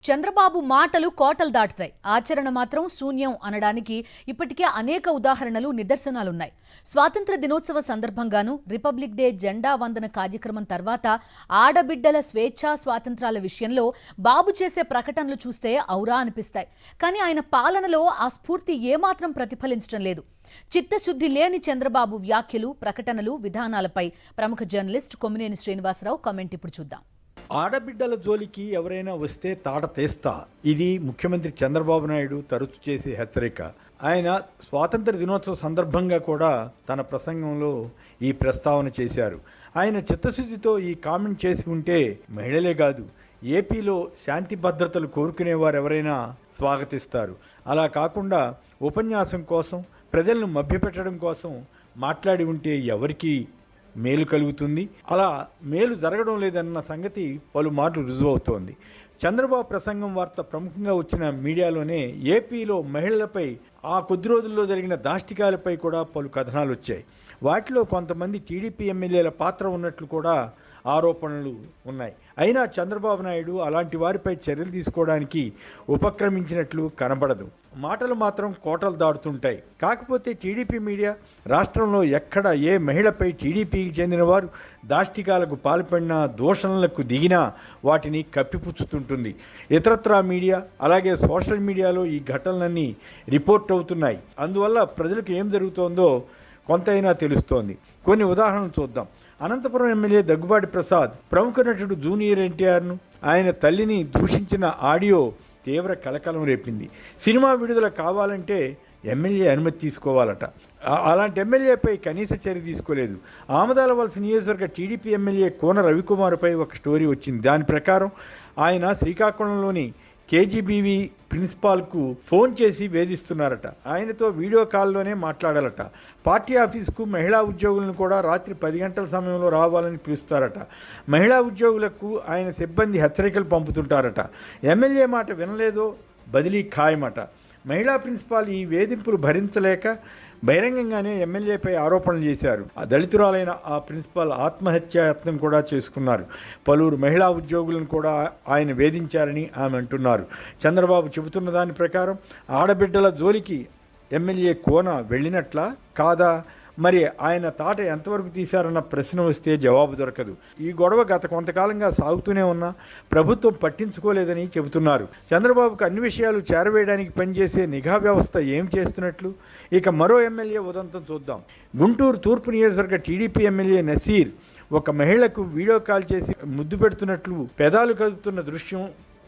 చంద్రబాబు మాటలు కోటలు దాటుతాయి, ఆచరణ మాత్రం శూన్యం అనడానికి ఇప్పటికే అనేక ఉదాహరణలు, నిదర్శనాలున్నాయి. స్వాతంత్ర దినోత్సవ సందర్భంగానూ, రిపబ్లిక్ డే జెండా వందన కార్యక్రమం తర్వాత ఆడబిడ్డల స్వేచ్ఛా స్వాతంత్రాల విషయంలో బాబు చేసే ప్రకటనలు చూస్తే ఔరా అనిపిస్తాయి. కానీ ఆయన పాలనలో ఆ స్ఫూర్తి ఏమాత్రం ప్రతిఫలించడం లేదు. చిత్తశుద్ధి లేని చంద్రబాబు వ్యాఖ్యలు, ప్రకటనలు, విధానాలపై ప్రముఖ జర్నలిస్ట్ కొమ్మినేని శ్రీనివాసరావు కామెంట్ ఇప్పుడు చూద్దాం. ఆడబిడ్డల జోలికి ఎవరైనా వస్తే తాట తీస్తా, ఇది ముఖ్యమంత్రి చంద్రబాబు నాయుడు తరచు చేసే హెచ్చరిక. ఆయన స్వాతంత్ర దినోత్సవ సందర్భంగా కూడా తన ప్రసంగంలో ఈ ప్రస్తావన చేశారు. ఆయన చిత్తశుద్ధితో ఈ కామెంట్ చేసి ఉంటే మహిళలే కాదు, ఏపీలో శాంతి భద్రతలు కోరుకునేవారు ఎవరైనా స్వాగతిస్తారు. అలా కాకుండా ఉపన్యాసం కోసం, ప్రజలను మభ్యపెట్టడం కోసం మాట్లాడి ఉంటే ఎవరికి మేలు కలుగుతుంది? అలా మేలు జరగడం లేదన్న సంగతి పలుమార్లు రుజువవుతోంది. చంద్రబాబు ప్రసంగం వార్త ప్రముఖంగా వచ్చిన మీడియాలోనే ఏపీలో మహిళలపై ఆ కొద్ది రోజుల్లో జరిగిన దాష్టికాలపై కూడా పలు కథనాలు వచ్చాయి. వాటిలో కొంతమంది టీడీపీ ఎమ్మెల్యేల పాత్ర ఉన్నట్లు కూడా ఆరోపణలు ఉన్నాయి. అయినా చంద్రబాబు నాయుడు అలాంటి వారిపై చర్యలు తీసుకోవడానికి ఉపక్రమించినట్లు కనబడదు. మాటలు మాత్రం కోటలు దాటుతుంటాయి. కాకపోతే టీడీపీ మీడియా రాష్ట్రంలో ఎక్కడ ఏ మహిళపై టీడీపీకి చెందిన వారు దాష్టికాలకు పాల్పడినా, దూషణలకు దిగినా వాటిని కప్పిపుచ్చుతుంటుంది. ఇతరత్రా మీడియా, అలాగే సోషల్ మీడియాలో ఈ ఘటనలన్నీ రిపోర్ట్ అవుతున్నాయి. అందువల్ల ప్రజలకు ఏం జరుగుతోందో కొంతైనా తెలుస్తోంది. కొన్ని ఉదాహరణలు చూద్దాం. అనంతపురం ఎమ్మెల్యే దగ్గుబాటి ప్రసాద్ ప్రముఖ నటుడు జూనియర్ ఎన్టీఆర్ను, ఆయన తల్లిని దూషించిన ఆడియో తీవ్ర కలకలం రేపింది. సినిమా విడుదల కావాలంటే ఎమ్మెల్యే అనుమతి తీసుకోవాలట. అలాంటి ఎమ్మెల్యేపై కనీస చర్య తీసుకోలేదు. ఆమదాలవలస నియోజకవర్గ టీడీపీ ఎమ్మెల్యే కోన రవికుమార్పై ఒక స్టోరీ వచ్చింది. దాని ప్రకారం ఆయన శ్రీకాకుళంలోని కేజీబీవీ ప్రిన్సిపాల్కు ఫోన్ చేసి వేధిస్తున్నారట. ఆయనతో వీడియో కాల్లోనే మాట్లాడాలట. పార్టీ ఆఫీసుకు మహిళా ఉద్యోగులను కూడా రాత్రి 10 గంటల సమయంలో రావాలని పిలుస్తారట. మహిళా ఉద్యోగులకు ఆయన సిబ్బంది హెచ్చరికలు పంపుతుంటారట. ఎమ్మెల్యే మాట వినలేదో బదిలీ ఖాయమట. మహిళా ప్రిన్సిపాల్ ఈ వేధింపులు భరించలేక బహిరంగంగానే ఎమ్మెల్యేపై ఆరోపణలు చేశారు. ఆ దళితురాలైన ఆ ప్రిన్సిపాల్ ఆత్మహత్యాయత్నం కూడా చేసుకున్నారు. పలువురు మహిళా ఉద్యోగులను కూడా ఆయన వేధించారని ఆమె అంటున్నారు. చంద్రబాబు చెబుతున్న దాని ప్రకారం ఆడబిడ్డల జోలికి ఎమ్మెల్యే కోన వెళ్ళినట్లా కాదా? మరి ఆయన తాట ఎంతవరకు తీశారన్న ప్రశ్న వస్తే జవాబు దొరకదు. ఈ గొడవ గత కొంతకాలంగా సాగుతూనే ఉన్నా ప్రభుత్వం పట్టించుకోలేదని చెబుతున్నారు. చంద్రబాబుకు అన్ని విషయాలు చేరవేయడానికి పనిచేసే నిఘా వ్యవస్థ ఏం చేస్తున్నట్లు? ఇక మరో ఎమ్మెల్యే ఉదంతం చూద్దాం. గుంటూరు తూర్పు నియోజకవర్గ టీడీపీ ఎమ్మెల్యే నసీర్ ఒక మహిళకు వీడియో కాల్ చేసి ముద్దు పెడుతున్నట్లు పెదాలు కదుపుతున్న దృశ్యం,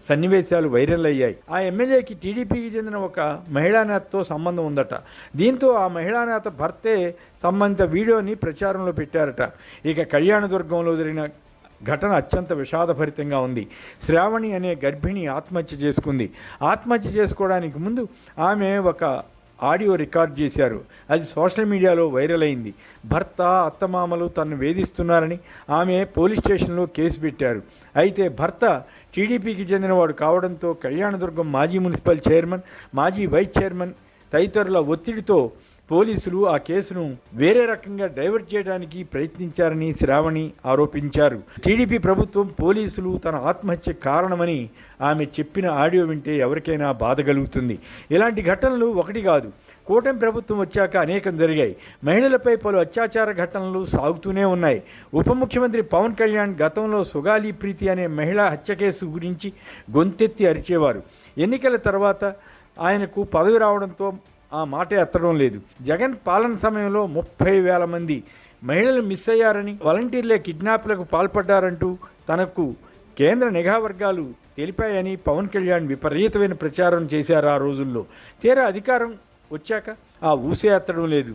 సన్నివేశాలు వైరల్ అయ్యాయి. ఆ ఎమ్మెల్యేకి టీడీపీకి చెందిన ఒక మహిళా నేతతో సంబంధం ఉందట. దీంతో ఆ మహిళా నేత భర్తే సంబంధిత వీడియోని ప్రచారంలో పెట్టారట. ఇక కళ్యాణదుర్గంలో జరిగిన ఘటన అత్యంత విషాదభరితంగా ఉంది. శ్రావణి అనే గర్భిణి ఆత్మహత్య చేసుకుంది. ఆత్మహత్య చేసుకోవడానికి ముందు ఆమె ఒక ఆడియో రికార్డ్ చేశారు. అది సోషల్ మీడియాలో వైరల్ అయింది. భర్త, అత్తమామలు తనను వేధిస్తున్నారని ఆమె పోలీస్ స్టేషన్లో కేసు పెట్టారు. అయితే భర్త టీడీపీకి చెందినవాడు కావడంతో కళ్యాణదుర్గం మాజీ మున్సిపల్ చైర్మన్, మాజీ వైస్ చైర్మన్ తదితరుల ఒత్తిడితో పోలీసులు ఆ కేసును వేరే రకంగా డైవర్ట్ చేయడానికి ప్రయత్నించారని శ్రావణి ఆరోపించారు. టీడీపీ ప్రభుత్వం, పోలీసులు తన ఆత్మహత్య కారణమని ఆమె చెప్పిన ఆడియో వింటే ఎవరికైనా బాధ కలుగుతుంది. ఇలాంటి ఘటనలు ఒకటి కాదు, కూటమి ప్రభుత్వం వచ్చాక అనేకం జరిగాయి. మహిళలపై పలు అత్యాచార ఘటనలు సాగుతూనే ఉన్నాయి. ఉప ముఖ్యమంత్రి పవన్ కళ్యాణ్ గతంలో సుగాలి ప్రీతి అనే మహిళా హత్య కేసు గురించి గొంతెత్తి అరిచేవారు. ఎన్నికల తర్వాత ఆయనకు పదవి రావడంతో ఆ మాట ఎత్తడం లేదు. జగన్ పాలన సమయంలో 30,000 మంది మహిళలు మిస్ అయ్యారని, వాలంటీర్లే కిడ్నాప్లకు పాల్పడ్డారంటూ తనకు కేంద్ర నిఘా వర్గాలు తెలిపాయని పవన్ కళ్యాణ్ విపరీతమైన ప్రచారం చేశారు ఆ రోజుల్లో. తీరా అధికారం వచ్చాక ఆ ఊసే ఎత్తడం లేదు.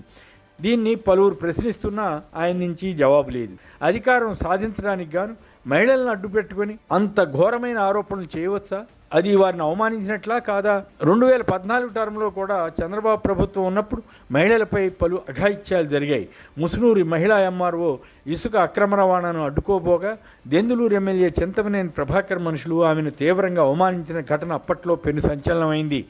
దీన్ని పలువురు ప్రశ్నిస్తున్నా ఆయన నుంచి జవాబు లేదు. అధికారం సాధించడానికి గాను మహిళలను అడ్డుపెట్టుకొని అంత ఘోరమైన ఆరోపణలు చేయవచ్చా? అది వారిని అవమానించినట్లా కాదా? 2014 టర్మ్లో కూడా చంద్రబాబు ప్రభుత్వం ఉన్నప్పుడు మహిళలపై పలు అఘాయిత్యాలు జరిగాయి. ముసునూరి మహిళా ఎంఆర్ఓ ఇసుక అక్రమ రవాణాను అడ్డుకోబోగా దెందులూరు ఎమ్మెల్యే చింతమనేని ప్రభాకర్ మనుషులు ఆమెను తీవ్రంగా అవమానించిన ఘటన అప్పట్లో పెను సంచలనమైంది.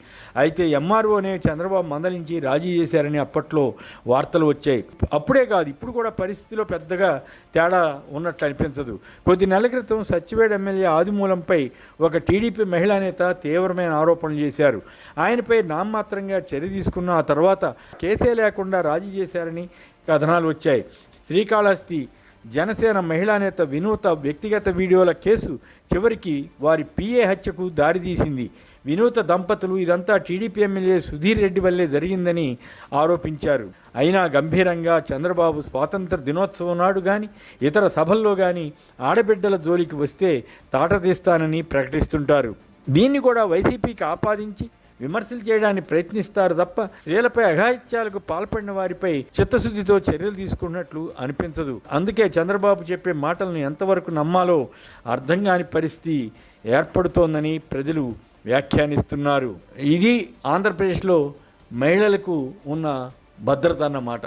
అయితే ఎంఆర్ఓనే చంద్రబాబు మందలించి రాజీ చేశారని అప్పట్లో వార్తలు వచ్చాయి. అప్పుడే కాదు, ఇప్పుడు కూడా పరిస్థితిలో పెద్దగా తేడా ఉన్నట్లు అనిపించదు. కొద్ది నెలల క్రితం సత్యవేడ్ ఎమ్మెల్యే ఆదిమూలంపై ఒక టీడీపీ మహిళ మహిళా నేత తీవ్రమైన ఆరోపణలు చేశారు. ఆయనపై నామమాత్రంగా చర్య తీసుకున్న ఆ తర్వాత కేసే లేకుండా రాజీ చేశారని కథనాలు వచ్చాయి. శ్రీకాళహస్తి జనసేన మహిళా నేత వినూత వ్యక్తిగత వీడియోల కేసు చివరికి వారి పిఏ హత్యకు దారితీసింది. వినూత దంపతులు ఇదంతా టీడీపీ ఎమ్మెల్యే సుధీర్ రెడ్డి వల్లే జరిగిందని ఆరోపించారు. అయినా గంభీరంగా చంద్రబాబు స్వాతంత్ర దినోత్సవం నాడు కానీ ఇతర సభల్లో కానీ ఆడబిడ్డల జోలికి వస్తే తాట తీస్తానని ప్రకటిస్తుంటారు. దీన్ని కూడా వైసీపీకి ఆపాదించి విమర్శలు చేయడానికి ప్రయత్నిస్తారు తప్ప స్త్రీలపై అఘాయిత్యాలకు పాల్పడిన వారిపై చిత్తశుద్ధితో చర్యలు తీసుకున్నట్లు అనిపించదు. అందుకే చంద్రబాబు చెప్పే మాటలను ఎంతవరకు నమ్మాలో అర్థం కాని పరిస్థితి ఏర్పడుతోందని ప్రజలు వ్యాఖ్యానిస్తున్నారు. ఇది ఆంధ్రప్రదేశ్లో మహిళలకు ఉన్న భద్రత అన్నమాట.